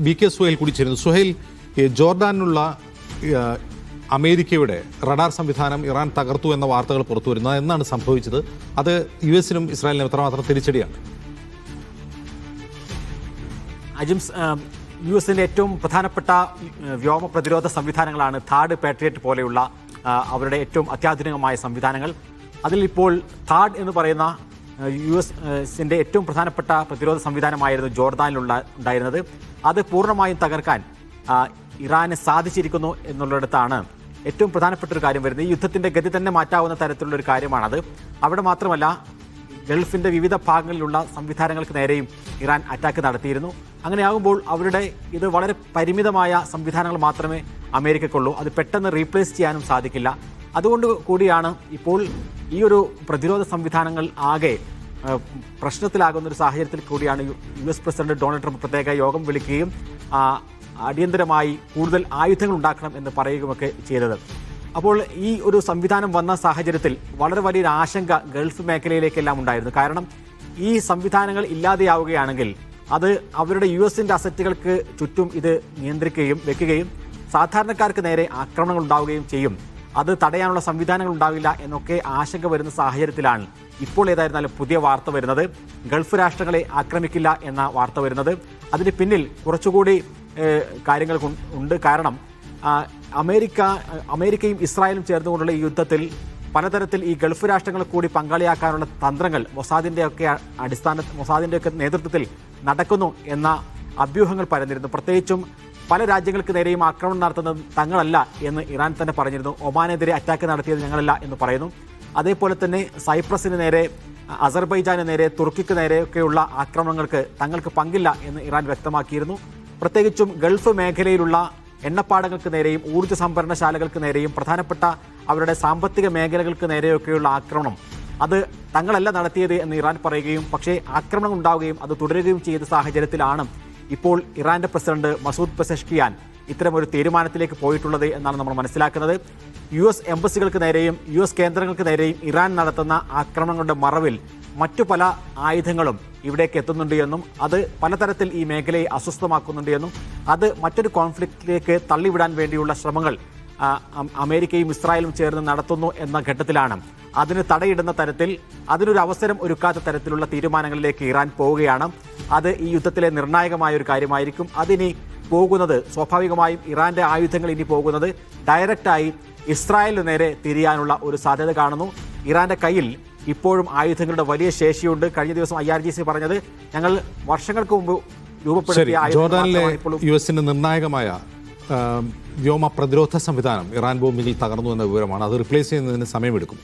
ബി.കെ. സുഹൈൽ കൂടി ചേരുന്നു. സുഹൈൽ, ജോർഡാനിലുള്ള അമേരിക്കയുടെ റഡാർ സംവിധാനം ഇറാൻ തകർത്തു എന്ന വാർത്തകൾ പുറത്തു വരുന്നത് എന്നാണ് സംഭവിച്ചത്? അത് യുഎസിനും ഇസ്രായേലിനും എത്രമാത്രം തിരിച്ചടിയാണ്? അജിംസ്, യുഎസിന്റെ ഏറ്റവും പ്രധാനപ്പെട്ട വ്യോമ പ്രതിരോധ സംവിധാനങ്ങളാണ് താഡ്, പാട്രിയറ്റ് പോലെയുള്ള അവരുടെ ഏറ്റവും അത്യാധുനികമായ സംവിധാനങ്ങൾ. അതിൽ ഇപ്പോൾ താഡ് എന്ന് പറയുന്ന യുഎസിന്റെ ഏറ്റവും പ്രധാനപ്പെട്ട പ്രതിരോധ സംവിധാനമായിരുന്നു ഉണ്ടായിരുന്നത്. അത് പൂർണ്ണമായും തകർക്കാൻ ഇറാന് സാധിച്ചിരിക്കുന്നു എന്നുള്ളിടത്താണ് ഏറ്റവും പ്രധാനപ്പെട്ട ഒരു കാര്യം വരുന്നത്. ഈ യുദ്ധത്തിന്റെ ഗതി തന്നെ മാറ്റാവുന്ന തരത്തിലുള്ള ഒരു കാര്യമാണത്. അവിടെ മാത്രമല്ല, ഗൾഫിന്റെ വിവിധ ഭാഗങ്ങളിലുള്ള സംവിധാനങ്ങൾക്ക് നേരെയും ഇറാൻ അറ്റാക്ക് നടത്തിയിരുന്നു. അങ്ങനെയാകുമ്പോൾ അവരുടെ ഇത് വളരെ പരിമിതമായ സംവിധാനങ്ങൾ മാത്രമേ അമേരിക്കയ്ക്കുള്ളൂ. അത് പെട്ടെന്ന് റീപ്ലേസ് ചെയ്യാനും സാധിക്കില്ല. അതുകൊണ്ട് കൂടിയാണ് ഇപ്പോൾ ഈ ഒരു പ്രതിരോധ സംവിധാനങ്ങൾ ആകെ പ്രശ്നത്തിലാകുന്ന ഒരു സാഹചര്യത്തിൽ കൂടിയാണ് യു.എസ്. പ്രസിഡന്റ് ഡൊണാൾഡ് ട്രംപ് പ്രത്യേക യോഗം വിളിക്കുകയും അടിയന്തരമായി കൂടുതൽ ആയുധങ്ങൾ ഉണ്ടാക്കണം എന്ന് പറയുകയുമൊക്കെ ചെയ്തത്. അപ്പോൾ ഈ ഒരു സംവിധാനം വന്ന സാഹചര്യത്തിൽ വളരെ വലിയൊരു ആശങ്ക ഗൾഫ് മേഖലയിലേക്കെല്ലാം ഉണ്ടായിരുന്നു. കാരണം ഈ സംവിധാനങ്ങൾ ഇല്ലാതെയാവുകയാണെങ്കിൽ അത് അവരുടെ യുഎസിന്റെ അസറ്റുകൾക്ക് ചുറ്റും ഇത് നിയന്ത്രിക്കുകയും വെക്കുകയും സാധാരണക്കാർക്ക് നേരെ ആക്രമണങ്ങൾ ഉണ്ടാവുകയും ചെയ്യും. അത് തടയാനുള്ള സംവിധാനങ്ങൾ ഉണ്ടാവില്ല എന്നൊക്കെ ആശങ്ക വരുന്ന സാഹചര്യത്തിലാണ് ഇപ്പോൾ ഏതായിരുന്നാലും പുതിയ വാർത്ത വരുന്നത്. ഗൾഫ് രാഷ്ട്രങ്ങളെ ആക്രമിക്കില്ല എന്ന വാർത്ത വരുന്നത്. അതിന് പിന്നിൽ കുറച്ചുകൂടി കാര്യങ്ങൾ ഉണ്ട്. കാരണം അമേരിക്കയും ഇസ്രായേലും ചേർന്നുകൊണ്ടുള്ള ഈ യുദ്ധത്തിൽ പലതരത്തിൽ ഈ ഗൾഫ് രാഷ്ട്രങ്ങളെ കൂടി പങ്കാളിയാക്കാനുള്ള തന്ത്രങ്ങൾ മൊസാദിൻ്റെയൊക്കെ നേതൃത്വത്തിൽ നടക്കുന്നു എന്ന അഭ്യൂഹങ്ങൾ പരന്നിരുന്നു. പ്രത്യേകിച്ചും പല രാജ്യങ്ങൾക്ക് നേരെയും ആക്രമണം നടത്തുന്നത് തങ്ങളല്ല എന്ന് ഇറാൻ തന്നെ പറഞ്ഞിരുന്നു. ഒമാനെതിരെ അറ്റാക്ക് നടത്തിയത് ഞങ്ങളല്ല എന്ന് പറയുന്നു. അതേപോലെ തന്നെ സൈപ്രസിന് നേരെ, അസർബൈജാന് നേരെ, തുർക്കിക്ക് നേരെയൊക്കെയുള്ള ആക്രമണങ്ങൾക്ക് തങ്ങൾക്ക് പങ്കില്ല എന്ന് ഇറാൻ വ്യക്തമാക്കിയിരുന്നു. പ്രത്യേകിച്ചും ഗൾഫ് മേഖലയിലുള്ള എണ്ണപ്പാടങ്ങൾക്ക് നേരെയും ഊർജ്ജ സംഭരണശാലകൾക്ക് നേരെയും പ്രധാനപ്പെട്ട അവരുടെ സാമ്പത്തിക മേഖലകൾക്ക് നേരെയൊക്കെയുള്ള ആക്രമണം അത് തങ്ങളല്ല നടത്തിയത് എന്ന് ഇറാൻ പറയുകയും പക്ഷേ ആക്രമണം ഉണ്ടാവുകയും അത് തുടരുകയും ചെയ്ത സാഹചര്യത്തിലാണ് ഇപ്പോൾ ഇറാന്റെ പ്രസിഡന്റ് മസൂദ് പെസഷ്കിയാൻ ഇത്തരമൊരു തീരുമാനത്തിലേക്ക് പോയിട്ടുള്ളത് എന്നാണ് നമ്മൾ മനസ്സിലാക്കുന്നത്. യു.എസ്. എംബസികൾക്ക് നേരെയും യു.എസ്. കേന്ദ്രങ്ങൾക്ക് നേരെയും ഇറാൻ നടത്തുന്ന ആക്രമണങ്ങളുടെ മറവിൽ മറ്റു പല ആയുധങ്ങളും ഇവിടേക്ക് എത്തുന്നുണ്ട് എന്നും അത് പലതരത്തിൽ ഈ മേഖലയെ അസ്വസ്ഥമാക്കുന്നുണ്ട് എന്നും അത് മറ്റൊരു കോൺഫ്ലിക്റ്റിലേക്ക് തള്ളിവിടാൻ വേണ്ടിയുള്ള ശ്രമങ്ങൾ അമേരിക്കയും ഇസ്രായേലും ചേർന്ന് നടത്തുന്നു എന്ന ഘട്ടത്തിലാണ് അതിന് തടയിടുന്ന തരത്തിൽ, അതിനൊരു അവസരം ഒരുക്കാത്ത തരത്തിലുള്ള തീരുമാനങ്ങളിലേക്ക് ഇറാൻ പോവുകയാണ്. അത് ഈ യുദ്ധത്തിലെ നിർണായകമായ ഒരു കാര്യമായിരിക്കും. അതിനി പോകുന്നത് സ്വാഭാവികമായും ഇറാന്റെ ആയുധങ്ങൾ ഇനി പോകുന്നത് ഡയറക്റ്റായി ഇസ്രായേലിന് നേരെ തിരിയാനുള്ള ഒരു സാധ്യത കാണുന്നു. ഇറാന്റെ കയ്യിൽ ഇപ്പോഴും ആയുധങ്ങളുടെ വലിയ ശേഷിയുണ്ട്. കഴിഞ്ഞ ദിവസം IRGC പറഞ്ഞത് ഞങ്ങൾ വർഷങ്ങൾക്ക് മുമ്പ് രൂപപ്പെടുത്തിയ ജോർഡാനിലെ യുഎസിന്റെ നിർണായകമായ വ്യോമ പ്രതിരോധ സംവിധാനം ഇറാൻ ബോംബിൽ തകർന്നു എന്ന വിവരമാണ്. അത് റിപ്ലേസ് ചെയ്യുന്നതിന് സമയമെടുക്കും.